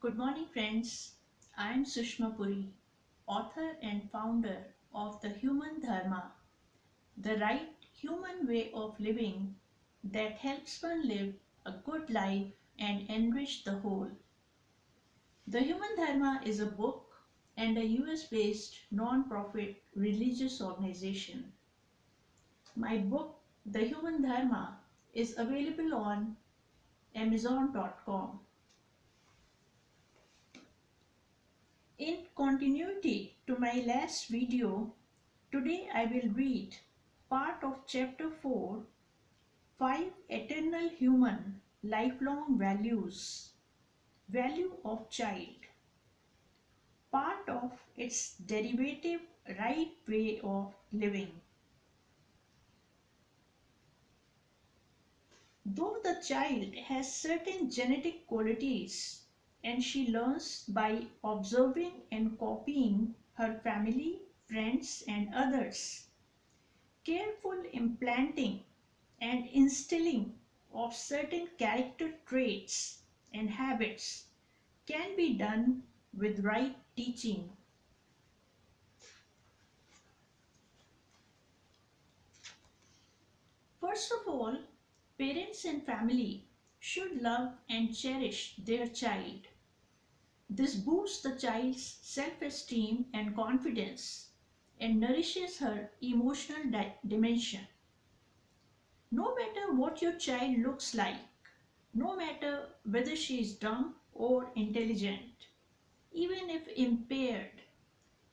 Good morning, friends. I am Sushma Puri, author and founder of the Human Dharma, the right human way of living that helps one live a good life and enrich the whole. The Human Dharma is a book and a US based non profit religious organization. My book, The Human Dharma, is available on Amazon.com. In continuity to my last video, today I will read part of chapter 4, 5 Eternal Human Lifelong Values, Value of Child, part of its derivative right way of living. Though the child has certain genetic qualities and she learns by observing and copying her family, friends, and others, careful implanting and instilling of certain character traits and habits can be done with right teaching. First of all, parents and family should love and cherish their child. This boosts the child's self-esteem and confidence and nourishes her emotional dimension. No matter what your child looks like, no matter whether she is dumb or intelligent, even if impaired,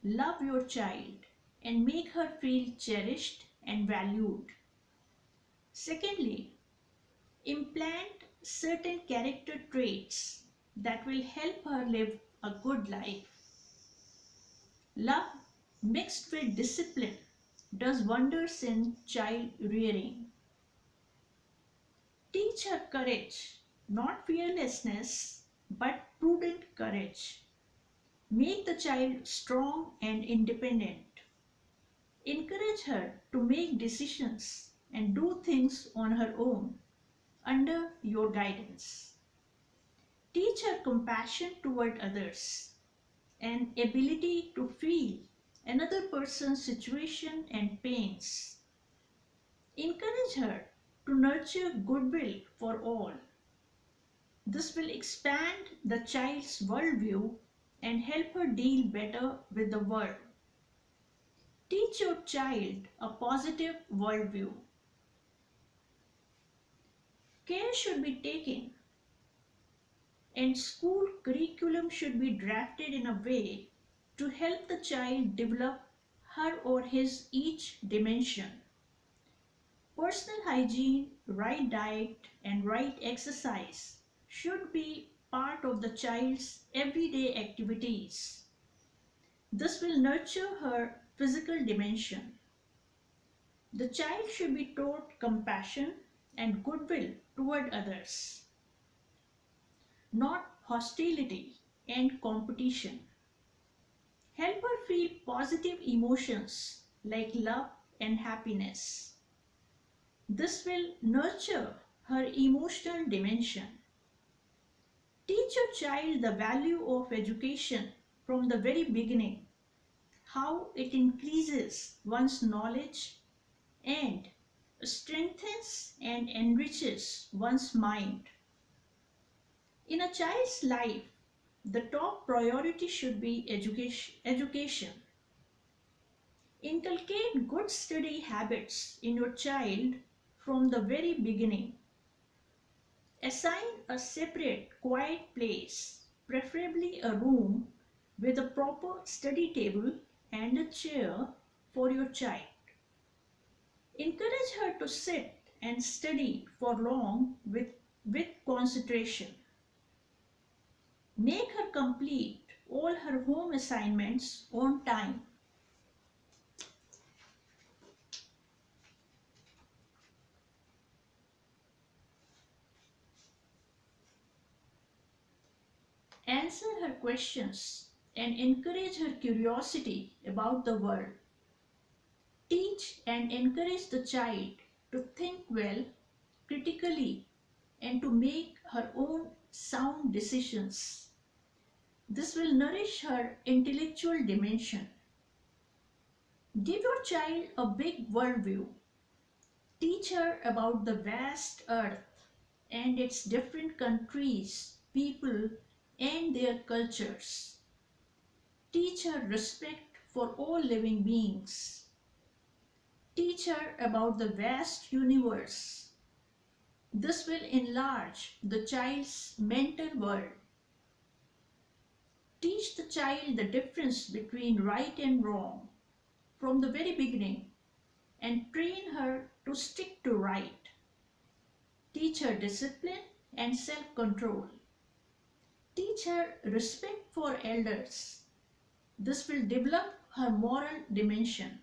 love your child and make her feel cherished and valued. Secondly, implant certain character traits that will help her live a good life. Love mixed with discipline does wonders in child rearing. Teach her courage, not fearlessness, but prudent courage. Make the child strong and independent. Encourage her to make decisions and do things on her own under your guidance. Teach her compassion toward others, an ability to feel another person's situation and pains. Encourage her to nurture goodwill for all. This will expand the child's worldview and help her deal better with the world. Teach your child a positive worldview. Care should be taken and school curriculum should be drafted in a way to help the child develop her or his each dimension. Personal hygiene, right diet, and right exercise should be part of the child's everyday activities. This will nurture her physical dimension. The child should be taught compassion and goodwill toward others, not hostility and competition. Help her feel positive emotions like love and happiness. This will nurture her emotional dimension. Teach your child the value of education from the very beginning, how it increases one's knowledge and strengthens and enriches one's mind. In a child's life, the top priority should be education. Inculcate good study habits in your child from the very beginning. Assign a separate, quiet place, preferably a room with a proper study table and a chair for your child. Encourage her to sit and study for long with concentration. Make her complete all her home assignments on time. Answer her questions and encourage her curiosity about the world. Teach and encourage the child to think well, critically, and to make her own sound decisions. This will nourish her intellectual dimension. Give your child a big worldview. Teach her about the vast earth and its different countries, people, and their cultures. Teach her respect for all living beings. Teach her about the vast universe. This will enlarge the child's mental world. Teach the child the difference between right and wrong from the very beginning and train her to stick to right. Teach her discipline and self-control. Teach her respect for elders. This will develop her moral dimension.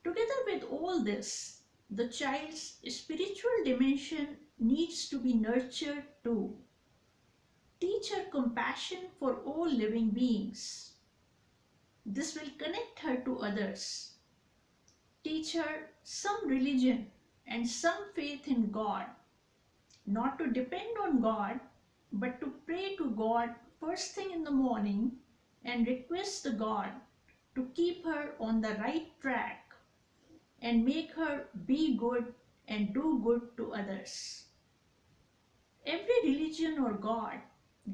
Together with all this, the child's spiritual dimension needs to be nurtured too. Teach her compassion for all living beings. This will connect her to others. Teach her some religion and some faith in God. Not to depend on God, but to pray to God first thing in the morning and request the God to keep her on the right track and make her be good and do good to others. Every religion or God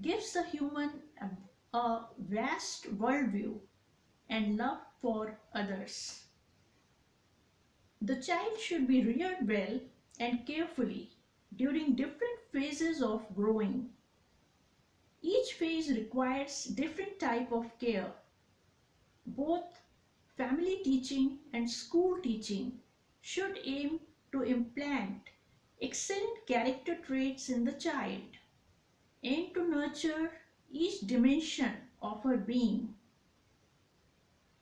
gives the human a vast worldview and love for others. The child should be reared well and carefully during different phases of growing. Each phase requires different type of care. Both family teaching and school teaching should aim to implant excellent character traits in the child and to nurture each dimension of her being.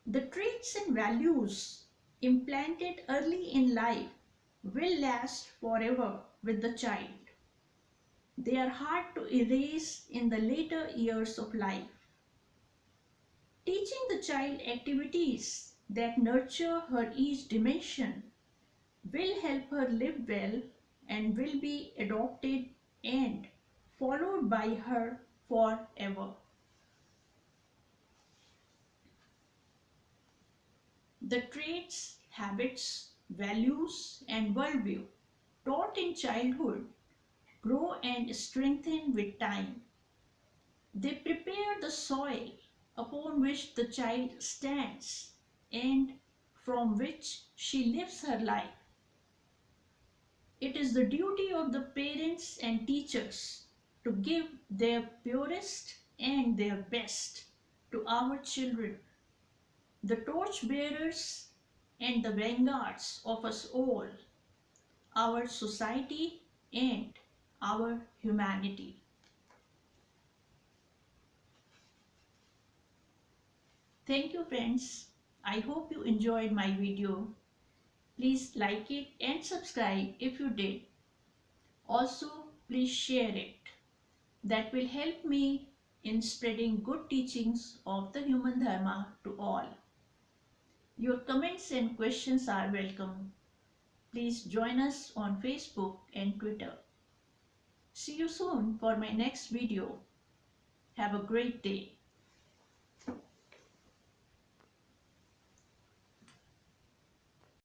The traits and values implanted early in life will last forever with the child. They are hard to erase in the later years of life. Teaching the child activities that nurture her each dimension will help her live well and will be adopted and followed by her forever. The traits, habits, values, and worldview taught in childhood grow and strengthen with time. They prepare the soil upon which the child stands and from which she lives her life. It is the duty of the parents and teachers to give their purest and their best to our children, the torch bearers and the vanguards of us all, our society and our humanity. Thank you friends. I hope you enjoyed my video. Please like it and subscribe if you did. Also, please share it. That will help me in spreading good teachings of the Human Dharma to all. Your comments and questions are welcome. Please join us on Facebook and Twitter. See you soon for my next video. Have a great day.